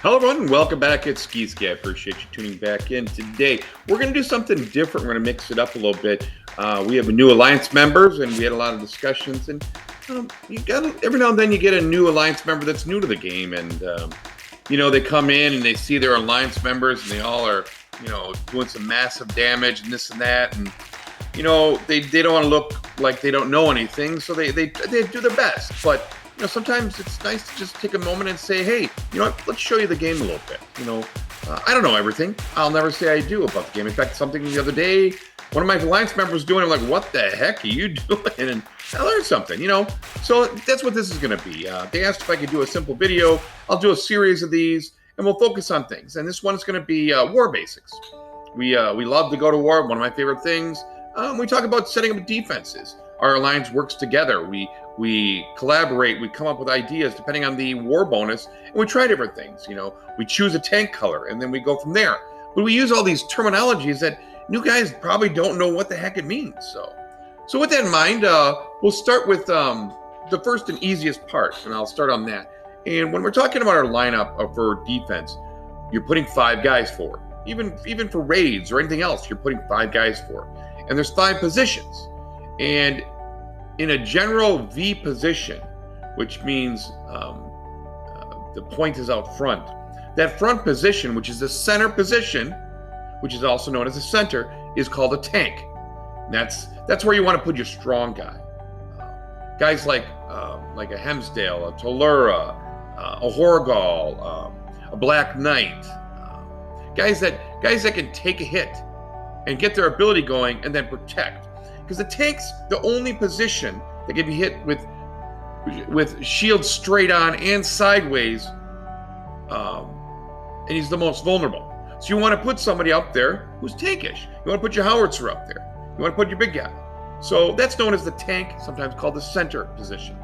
Hello, everyone. Welcome back at Ski. I appreciate you tuning back in today. We're going to do something different. We're going to mix it up a little bit. We have new Alliance members, and we had a lot of discussions. And you got every now and then you get a new Alliance member that's new to the game, and they come in and they see their Alliance members, and they all are doing some massive damage and this and that, and they don't want to look like they don't know anything, so they do their best, but. Sometimes it's nice to just take a moment and say, hey, let's show you the game a little bit. I don't know everything. I'll never say I do about the game. In fact, something the other day, one of my Alliance members was doing, I'm like, what the heck are you doing? And I learned something, So that's what this is going to be. They asked if I could do a simple video. I'll do a series of these, and we'll focus on things. And this one's going to be war basics. We love to go to war. One of my favorite things. We talk about setting up defenses. Our Alliance works together. We collaborate, we come up with ideas depending on the war bonus, and we try different things. We choose a tank color, and then we go from there. But we use all these terminologies that new guys probably don't know what the heck it means. So with that in mind, we'll start with the first and easiest part, and I'll start on that. And when we're talking about our lineup for defense, you're putting 5 guys forward. Even for raids or anything else, you're putting 5 guys forward. And there's 5 positions. And in a general V position, which means the point is out front, that front position, which is the center position, which is also known as the center, is called a tank. And that's where you want to put your strong guy. Guys like a Hemsdale, a Tellura, a Horgal, a Black Knight, guys that can take a hit and get their ability going and then protect. Because the tank's the only position that can be hit with shields straight on and sideways, and he's the most vulnerable. So you want to put somebody up there who's tankish. You want to put your howitzer up there. You want to put your big guy. So that's known as the tank, sometimes called the center position.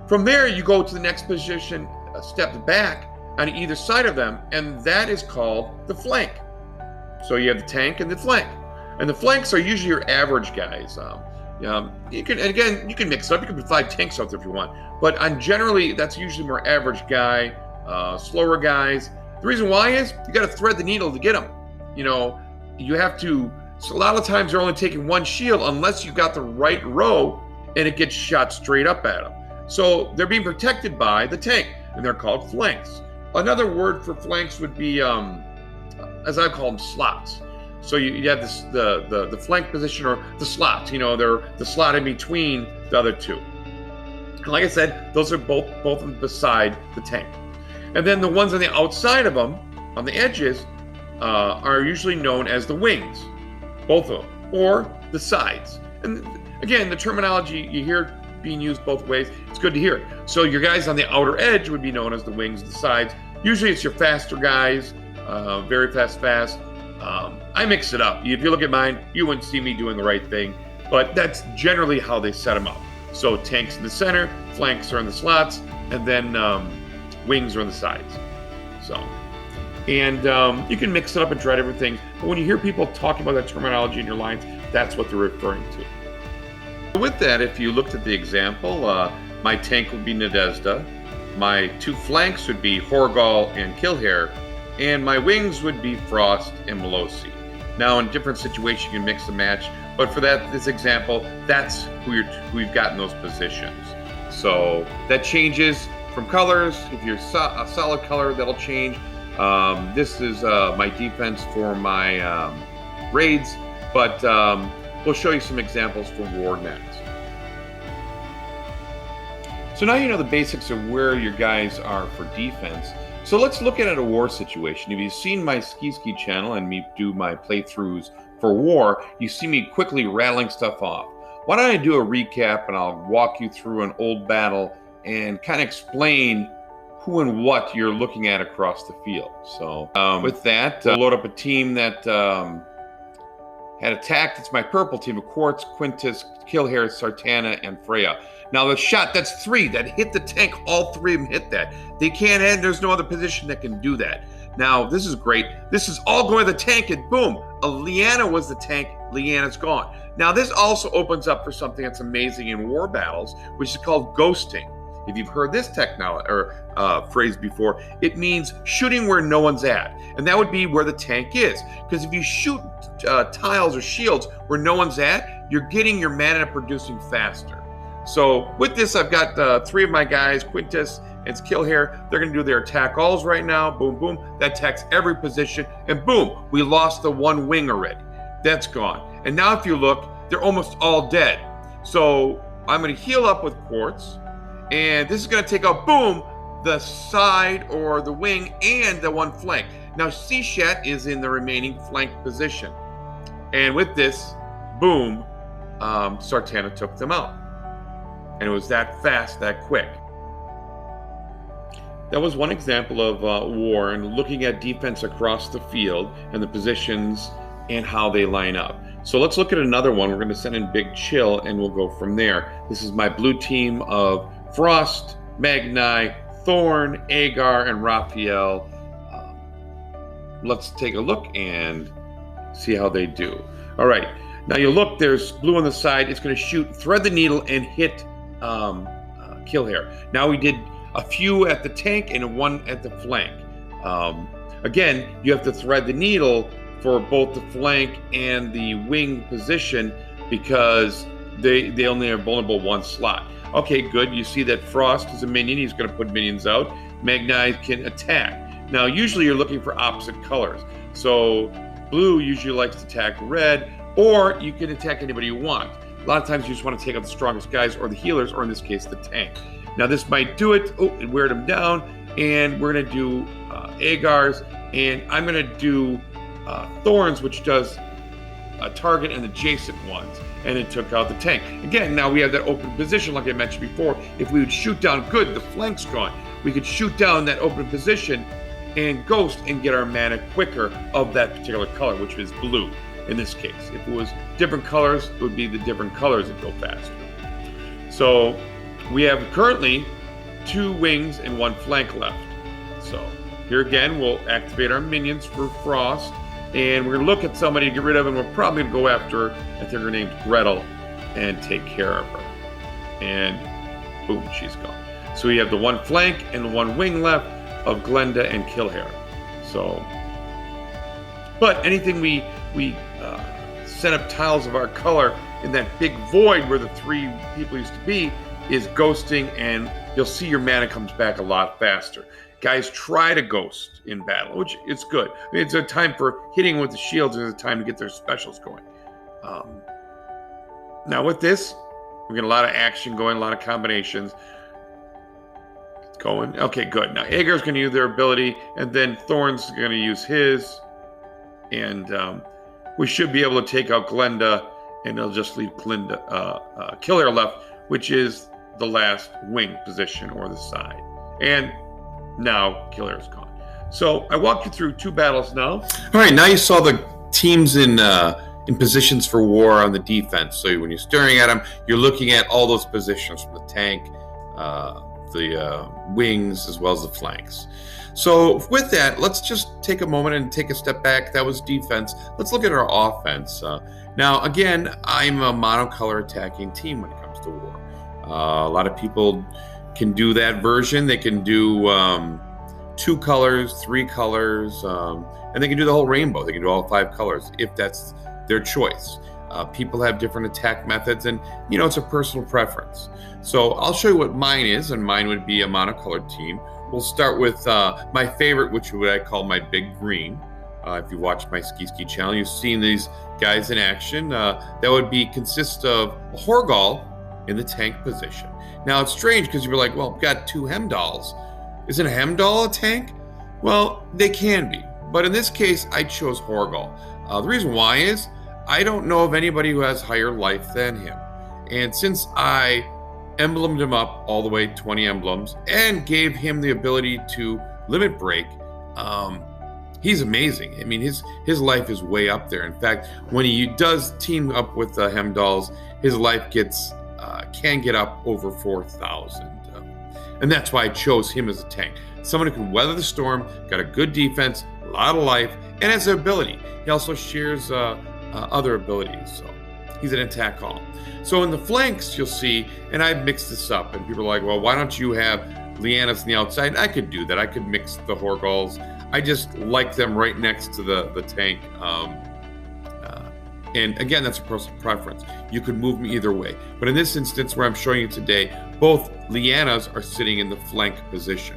From there, you go to the next position, a step back on either side of them, and that is called the flank. So you have the tank and the flank. And the flanks are usually your average guys. You can mix it up. You can put 5 tanks out there if you want. But generally, that's usually more average guy, slower guys. The reason why is you got to thread the needle to get them. You have to. So a lot of times they're only taking 1 shield unless you got the right row and it gets shot straight up at them. So they're being protected by the tank, and they're called flanks. Another word for flanks would be, as I call them, slots. So you have this the flank position, or the slots. They're the slot in between the other 2. And like I said, those are both beside the tank. And then the ones on the outside of them, on the edges, are usually known as the wings, both of them, or the sides. And again, the terminology you hear being used both ways. It's good to hear. So your guys on the outer edge would be known as the wings, the sides. Usually it's your faster guys, very fast. I mix it up. If you look at mine, you wouldn't see me doing the right thing, but that's generally how they set them up. So tanks in the center, flanks are in the slots, and then wings are on the sides. And you can mix it up and try different things, but when you hear people talking about that terminology in your lines, that's what they're referring to. With that, if you looked at the example, my tank would be Nadezhda, my 2 flanks would be Horgal and Killhair, and my wings would be Frost and Melosi. Now, in different situations, you can mix and match, but for this example, that's who you've got in those positions. So that changes from colors. If you're a solid color, that'll change. This is my defense for my raids, but we'll show you some examples for war next. So now you know the basics of where your guys are for defense. So let's look at a war situation. If you've seen my Ski channel and me do my playthroughs for war, you see me quickly rattling stuff off. Why don't I do a recap, and I'll walk you through an old battle and kind of explain who and what you're looking at across the field. So with that, load up a team that had attacked. It's my purple team of Quartz, Quintus, Killhair, Sartana, and Freya. Now the shot, that's 3 that hit the tank. All 3 of them hit that. They can't end. There's no other position that can do that. Now this is great. This is all going to the tank, and boom, a Lyanna was the tank. Lyanna's gone. Now this also opens up for something that's amazing in war battles, which is called ghosting. if you've heard this technology or phrase before, it means shooting where no one's at. And that would be where the tank is. Because if you shoot tiles or shields where no one's at, you're getting your mana producing faster. So with this, I've got 3 of my guys, Quintus and Killhair. They're going to do their attack alls right now. Boom, boom. That attacks every position. And boom, we lost the 1 wing already. That's gone. And now if you look, they're almost all dead. So I'm going to heal up with Quartz. And this is going to take out, boom, the side or the wing and the 1 flank. Now, Seashat is in the remaining flank position. And with this, boom, Sartana took them out. And it was that fast, that quick. That was one example of war and looking at defense across the field and the positions and how they line up. So let's look at another one. We're going to send in Big Chill and we'll go from there. This is my blue team of Frost, Magni, Thorn, Agar, and Raphael. Let's take a look and see how they do. All right. Now you look, there's blue on the side. It's going to shoot, thread the needle, and hit Killhair. Now we did a few at the tank and 1 at the flank. Again, you have to thread the needle for both the flank and the wing position because they only are vulnerable 1 slot. Okay, good. You see that Frost is a minion. He's going to put minions out. Magni can attack. Now, usually you're looking for opposite colors. So blue usually likes to attack red, or you can attack anybody you want. A lot of times you just want to take out the strongest guys or the healers, or in this case, the tank. Now, this might do it. Oh, it weared them down. And we're going to do Agars, and I'm going to do Thorns, which does a target and adjacent ones. And it took out the tank. Again, now we have that open position like I mentioned before. If we would shoot down, good, the flank's gone. We could shoot down that open position and ghost and get our mana quicker of that particular color, which is blue in this case. If it was different colors, it would be the different colors that go faster. So we have currently 2 wings and 1 flank left. So here again, we'll activate our minions for Frost. And we're going to look at somebody to get rid of, and we're probably going to go after, I think her name's Gretel, and take care of her. And boom, she's gone. So we have the 1 flank and the 1 wing left of Glenda and Killhair. So, but anything we set up tiles of our color in that big void where the 3 people used to be is ghosting, and you'll see your mana comes back a lot faster. Guys try to ghost in battle, which it's good. I mean, it's a time for hitting with the shields. It's a time to get their specials going. Now with this, we get a lot of action going, a lot of combinations going. Okay, good. Now Agar's going to use their ability, and then Thorn's going to use his. And we should be able to take out Glenda, and it'll just leave Killhair left, which is the last wing position or the side. And now Killhair's gone. So I walked you through 2 battles now. All right, now you saw the teams in positions for war on the defense. So when you're staring at them, you're looking at all those positions from the tank, the wings, as well as the flanks. So with that, let's just take a moment and take a step back. That was defense. Let's look at our offense. Now, again, I'm a monocolor attacking team when it comes to war. A lot of people can do that version. They can do 2 colors, 3 colors, and they can do the whole rainbow. They can do all 5 colors if that's their choice. People have different attack methods, and it's a personal preference. So I'll show you what mine is, and mine would be a monocolored team. We'll start with my favorite, which would I call my big green. If you watch my Ski channel, you've seen these guys in action. That would consist of a Horgal in the tank position. Now it's strange because you're like, well, I've got 2 Hemdalls. Isn't a Hemdall a tank? Well, they can be, but in this case, I chose Horgal. The reason why is I don't know of anybody who has higher life than him, and since I emblemed him up all the way 20 emblems and gave him the ability to limit break, he's amazing. I mean, his life is way up there. In fact, when he does team up with the Hemdalls, his life can get up over 4,000. And that's why I chose him as a tank. Someone who can weather the storm, got a good defense, a lot of life, and has an ability. He also shares other abilities. So he's an attack all. So in the flanks, you'll see, and I've mixed this up, and people are like, well, why don't you have Leannas on the outside? I could do that. I could mix the Horgals. I just like them right next to the tank. And again, that's a personal preference. You could move me either way. But in this instance where I'm showing you today, both Leannas are sitting in the flank position.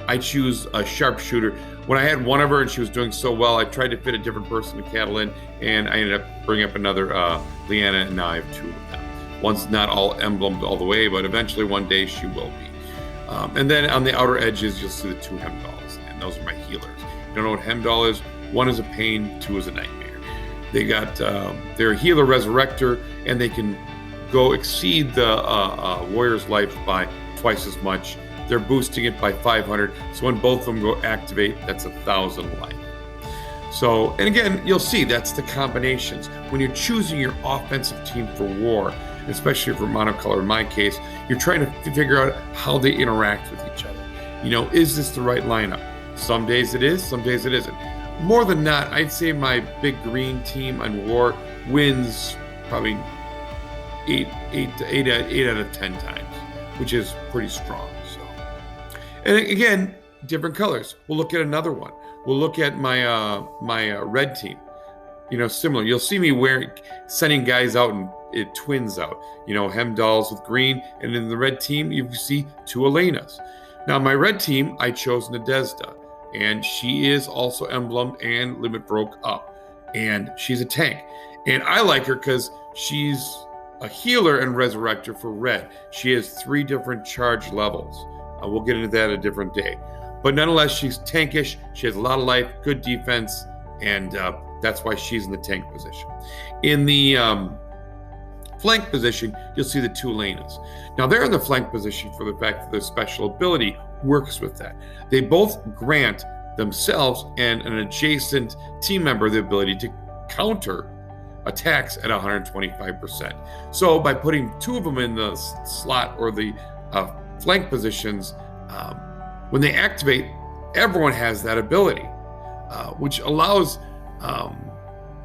I choose a sharpshooter. When I had one of her and she was doing so well, I tried to fit a different person to cattle in, and I ended up bringing up another Leanna, and now I have two of them. One's not all emblemed all the way, but eventually one day she will be. And then on the outer edges, you'll see the two Hemdalls, and those are my healers. You don't know what Hemdall is? One is a pain, two is a nightmare. They got they're a healer resurrector, and they can go exceed the warrior's life by twice as much. They're boosting it by 500. So when both of them go activate, that's 1,000 life. So, and again, you'll see that's the combinations. When you're choosing your offensive team for war, especially for monocolor in my case, you're trying to figure out how they interact with each other. You know, is this the right lineup? Some days it is, some days it isn't. More than not, I'd say my big green team on war wins probably 8 out of 10 times, which is pretty strong. So, and again, different colors. We'll look at another one. We'll look at my red team. You know, similar. You'll see me sending guys out and twins out. You know, Hemdalls with green, and in the red team you see two Elenas. Now, my red team, I chose Nadezhda. And she is also emblem and limit broke up. And she's a tank. And I like her because she's a healer and resurrector for red. She has 3 different charge levels. We'll get into that a different day. But nonetheless, she's tankish. She has a lot of life, good defense, and that's why she's in the tank position. In the flank position, you'll see the two Elenas. Now, they're in the flank position for the fact that their special ability works with that. They both grant themselves and an adjacent team member the ability to counter attacks at 125%. So by putting 2 of them in the slot or the flank positions, when they activate, everyone has that ability, which allows,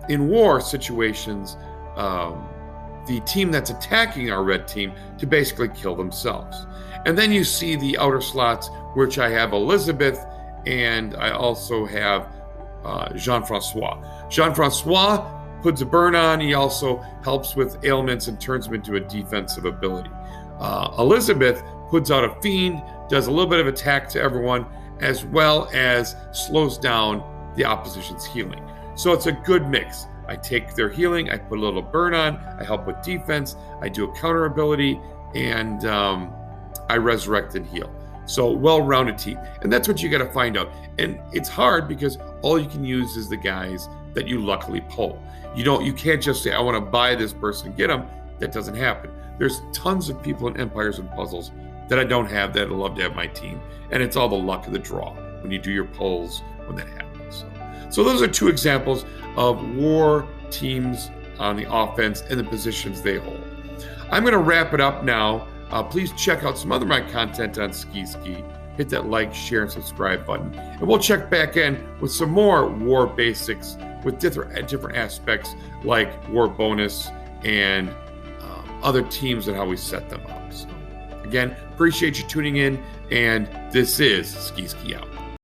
in war situations, the team that's attacking our red team to basically kill themselves. And then you see the outer slots, which I have Elizabeth, and I also have Jean-Francois. Jean-Francois puts a burn on. He also helps with ailments and turns them into a defensive ability. Elizabeth puts out a fiend, does a little bit of attack to everyone, as well as slows down the opposition's healing. So it's a good mix. I take their healing, I put a little burn on, I help with defense, I do a counter ability, and I resurrect and heal. So well-rounded team. And that's what you got to find out. And it's hard because all you can use is the guys that you luckily pull. You can't just say, I want to buy this person and get them. That doesn't happen. There's tons of people in Empires and Puzzles that I don't have that I'd love to have my team. And it's all the luck of the draw when you do your pulls when that happens. So those are 2 examples of war teams on the offense and the positions they hold. I'm going to wrap it up now. Please check out some other of my content on Ski. Hit that like, share, and subscribe button. And we'll check back in with some more war basics with different aspects like war bonus and other teams and how we set them up. So again, appreciate you tuning in, and this is Ski out.